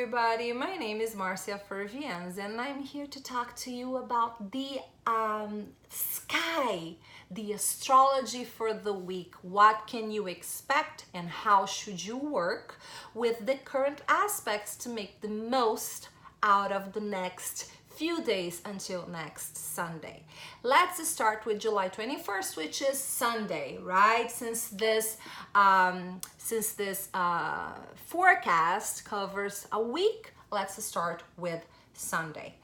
everybody, my name is Marcia Fervienza and I'm here to talk to you about the sky, the astrology for the week. What can you expect and how should you work with the current aspects to make the most out of the next few days until next Sunday. Let's start with July 21st, which is Sunday, right? Since this forecast covers a week, let's start with Sunday.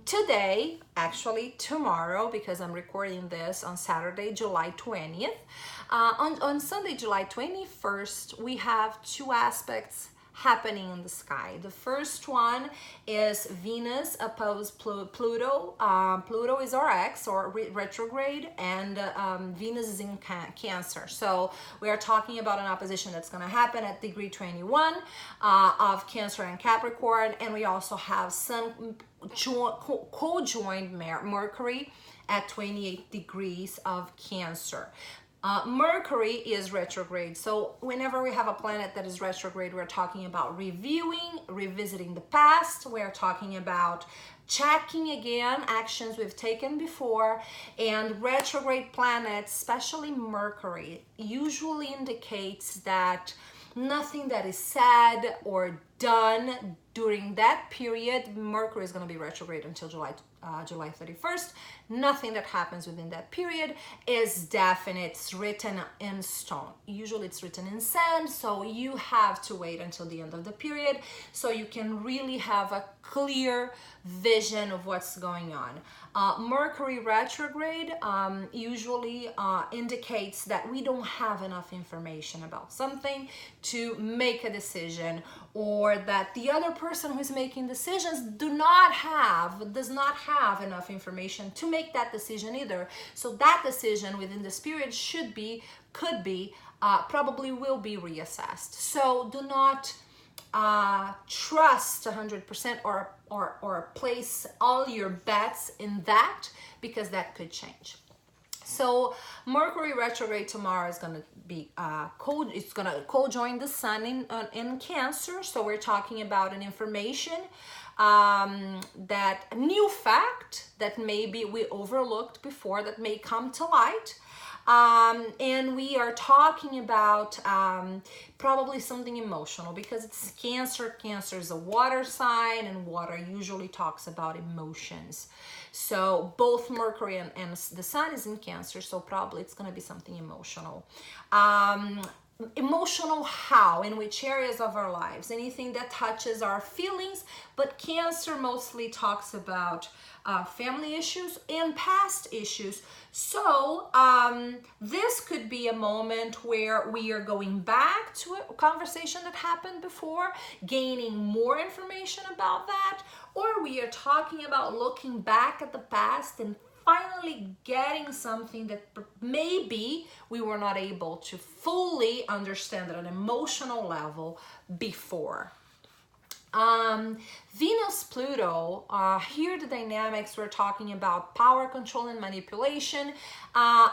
Today, actually tomorrow, because I'm recording this on Saturday, July 20th. On Sunday, July 21st, we have two aspects happening in the sky. The first one is Venus opposed Pluto. Pluto is our ex or retrograde, and Venus is in Cancer. So we are talking about an opposition that's going to happen at degree 21 of Cancer and Capricorn, and we also have Sun co-joined Mercury at 28 degrees of Cancer. Mercury is retrograde, so whenever we have a planet that is retrograde, we're talking about revisiting the past. We're talking about checking again actions we've taken before, and retrograde planets, especially Mercury, usually indicates that nothing that is said or done during that period. Mercury is going to be retrograde until July 31st. Nothing that happens within that period is definite. It's written in stone. Usually it's written in sand, so you have to wait until the end of the period so you can really have a clear vision of what's going on. Mercury retrograde usually indicates that we don't have enough information about something to make a decision, or that the other person who's making decisions does not have enough information to make that decision either. So that decision within this period probably will be reassessed. So do not trust 100% or place all your bets in that, because that could change. So Mercury retrograde tomorrow is going to be it's going to co-join the Sun in Cancer. So we're talking about an information, that new fact that maybe we overlooked before that may come to light. And we are talking about probably something emotional, because it's Cancer. Cancer is a water sign, and water usually talks about emotions. So both Mercury and the Sun is in Cancer, so probably it's going to be something emotional. Emotional how? In which areas of our lives? Anything that touches our feelings, but Cancer mostly talks about family issues and past issues. So this could be a moment where we are going back to a conversation that happened before, gaining more information about that, or we are talking about looking back at the past and finally getting something that maybe we were not able to fully understand at an emotional level before. Venus Pluto, here the dynamics, we're talking about power, control, and manipulation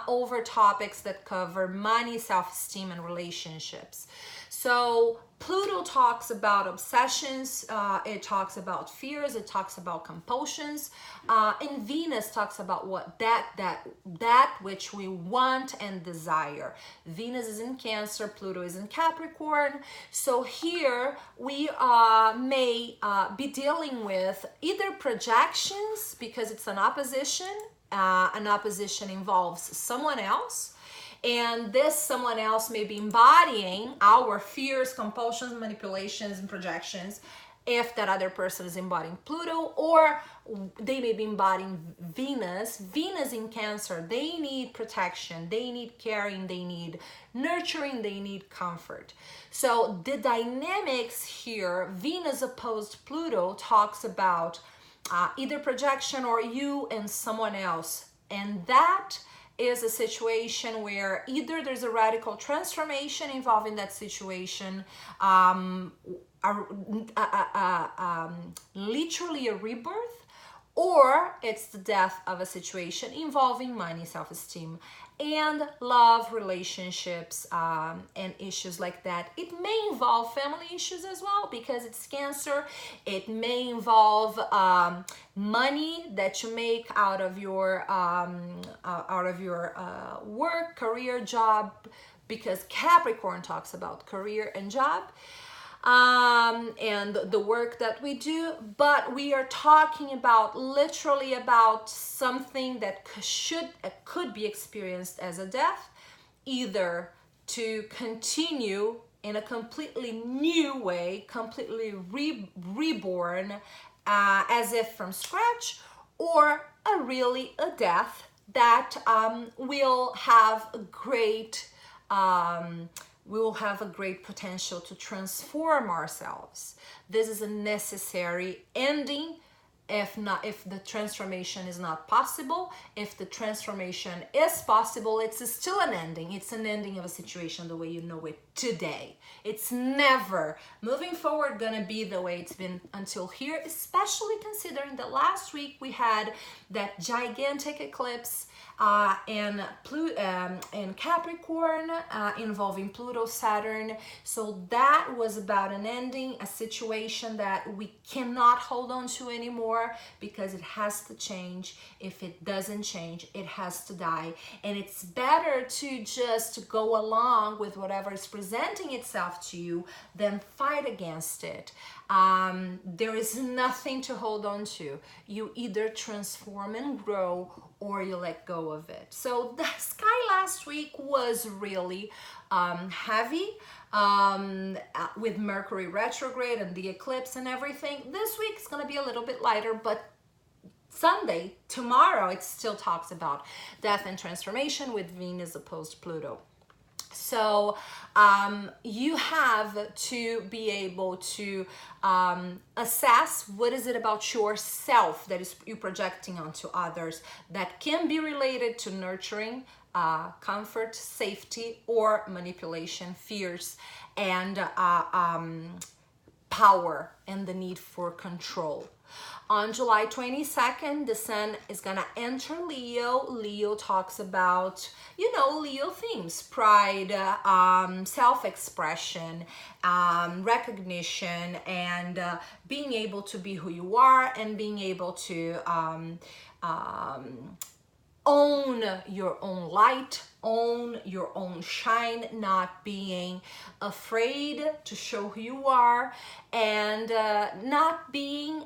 over topics that cover money, self-esteem, and relationships. So Pluto talks about obsessions, it talks about fears, it talks about compulsions, and Venus talks about what that which we want and desire. Venus is in Cancer, Pluto is in Capricorn. So here we may be dealing with either projections, because it's an opposition. An opposition involves someone else, and this someone else may be embodying our fears, compulsions, manipulations, and projections. If that other person is embodying Pluto, or they may be embodying Venus. Venus in Cancer, they need protection, they need caring, they need nurturing, they need comfort. So the dynamics here, Venus opposed Pluto, talks about either projection or you and someone else. And that is a situation where either there's a radical transformation involving that situation, literally a rebirth, or it's the death of a situation involving money, self-esteem, and love, relationships, and issues like that. It may involve family issues as well because it's Cancer. It may involve money that you make out of your work, career, job, because Capricorn talks about career and job, and the work that we do. But we are talking about literally about something that could be experienced as a death, either to continue in a completely new way, completely reborn, as if from scratch, or a death that will have a great we will have a great potential to transform ourselves. This is a necessary ending. If the transformation is not possible, if the transformation is possible, it's still an ending. It's an ending of a situation the way you know it today. It's never moving forward gonna be the way it's been until here, especially considering that last week we had that gigantic eclipse in Capricorn, involving Pluto, Saturn. So that was about an ending, a situation that we cannot hold on to anymore because it has to change. If it doesn't change, it has to die. And it's better to just go along with whatever is presenting itself to you than fight against it. There is nothing to hold on to. You either transform and grow, or you let go of it. So the sky last week was really heavy, with Mercury retrograde and the eclipse and everything. This week is going to be a little bit lighter, but Sunday, tomorrow, it still talks about death and transformation with Venus opposed Pluto. So you have to be able to assess what is it about yourself that is you projecting onto others that can be related to nurturing, comfort, safety, or manipulation, fears, and power, and the need for control. On July 22nd, the sun is gonna enter Leo. Leo talks about, Leo themes: pride, self-expression, recognition, and being able to be who you are, and being able to own your own light, own your own shine, not being afraid to show who you are, and not being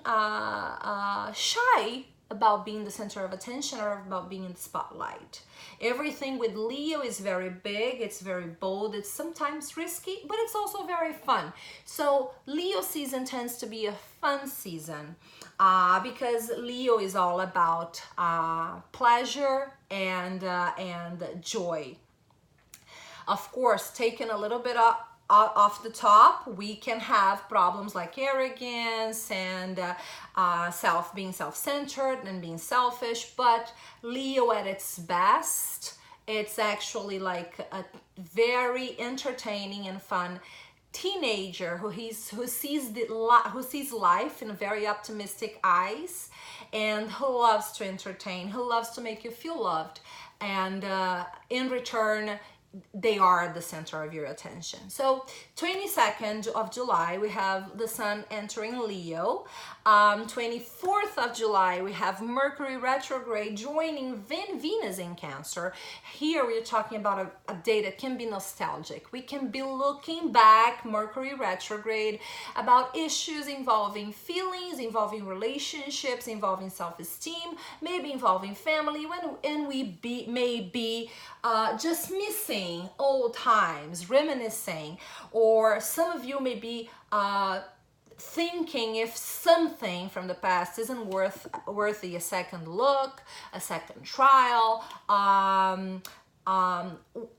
shy about being the center of attention or about being in the spotlight. Everything with Leo is very big, it's very bold, it's sometimes risky, but it's also very fun. So Leo season tends to be a fun season because Leo is all about pleasure and joy. Of course, taking a little bit off the top, we can have problems like arrogance and being self-centered and being selfish, but Leo at its best, it's actually like a very entertaining and fun teenager who sees life in very optimistic eyes, and who loves to entertain, who loves to make you feel loved, and in return they are the center of your attention. So 22nd of July, we have the sun entering Leo. 24th of July, we have Mercury retrograde joining Venus in Cancer. Here we're talking about a day that can be nostalgic. We can be looking back, Mercury retrograde, about issues involving feelings, involving relationships, involving self-esteem, maybe involving family, and we may be just missing old times, reminiscing, or some of you may be thinking if something from the past isn't worthy a second look, a second trial,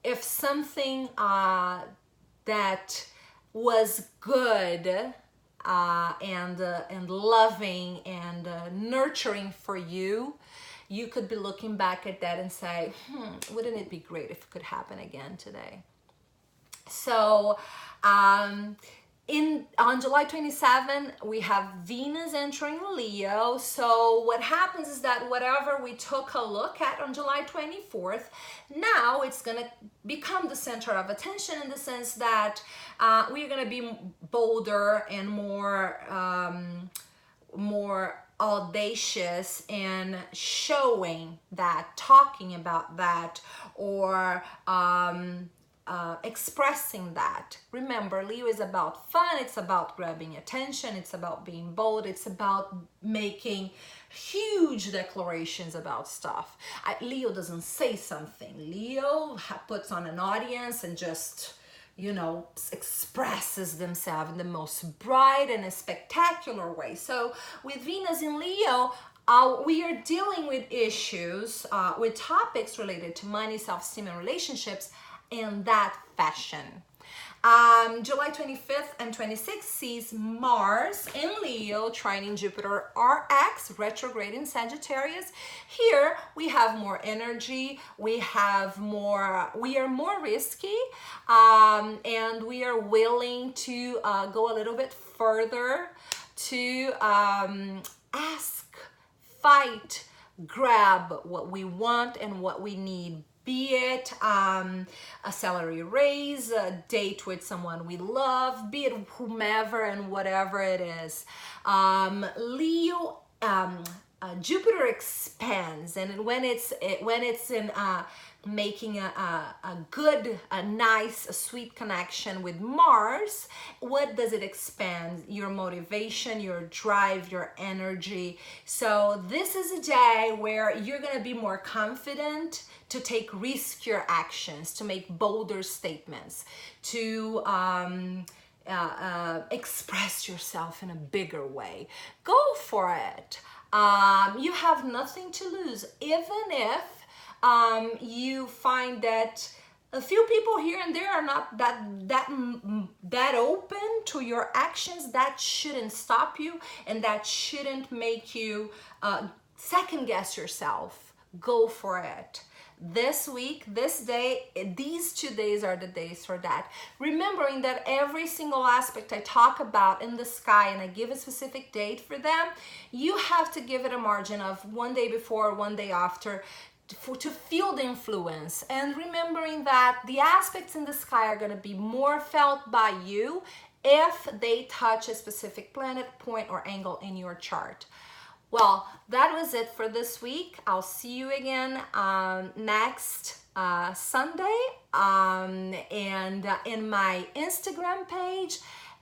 if something that was good and loving and nurturing for you, you could be looking back at that and say, wouldn't it be great if it could happen again today? So On July 27, we have Venus entering Leo. So what happens is that whatever we took a look at on July 24th, now it's gonna become the center of attention, in the sense that we're gonna be bolder and more audacious in showing that, talking about that, or expressing that. Remember, Leo is about fun, it's about grabbing attention, it's about being bold, it's about making huge declarations about stuff. Leo doesn't say something. Leo puts on an audience and just, expresses themselves in the most bright and spectacular way. So with Venus in Leo, we are dealing with issues, with topics related to money, self-esteem, and relationships in that fashion. July 25th and 26th sees Mars in Leo trining Jupiter RX, retrograde in Sagittarius. Here we have more energy, we are more risky, and we are willing to go a little bit further to ask, fight, grab what we want and what we need. Be it a salary raise, a date with someone we love, be it whomever and whatever it is. Leo, Jupiter expands, and when it's in making a nice, a sweet connection with Mars, what does it expand? Your motivation, your drive, your energy. So this is a day where you're gonna be more confident to take riskier actions, to make bolder statements, to express yourself in a bigger way. Go for it. You have nothing to lose, even if you find that a few people here and there are not that open to your actions. That shouldn't stop you, and that shouldn't make you second guess yourself. Go for it. This week, this day, these 2 days are the days for that. Remembering that every single aspect I talk about in the sky, and I give a specific date for them, you have to give it a margin of 1 day before, 1 day after, to feel the influence. And remembering that the aspects in the sky are going to be more felt by you if they touch a specific planet, point, or angle in your chart. Well, that was it for this week. I'll see you again next Sunday, and in my Instagram page,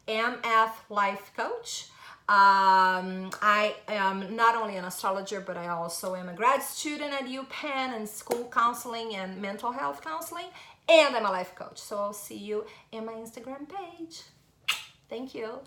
MF Life Coach. I am not only an astrologer, but I also am a grad student at UPenn in school counseling and mental health counseling, and I'm a life coach. So I'll see you in my Instagram page. Thank you.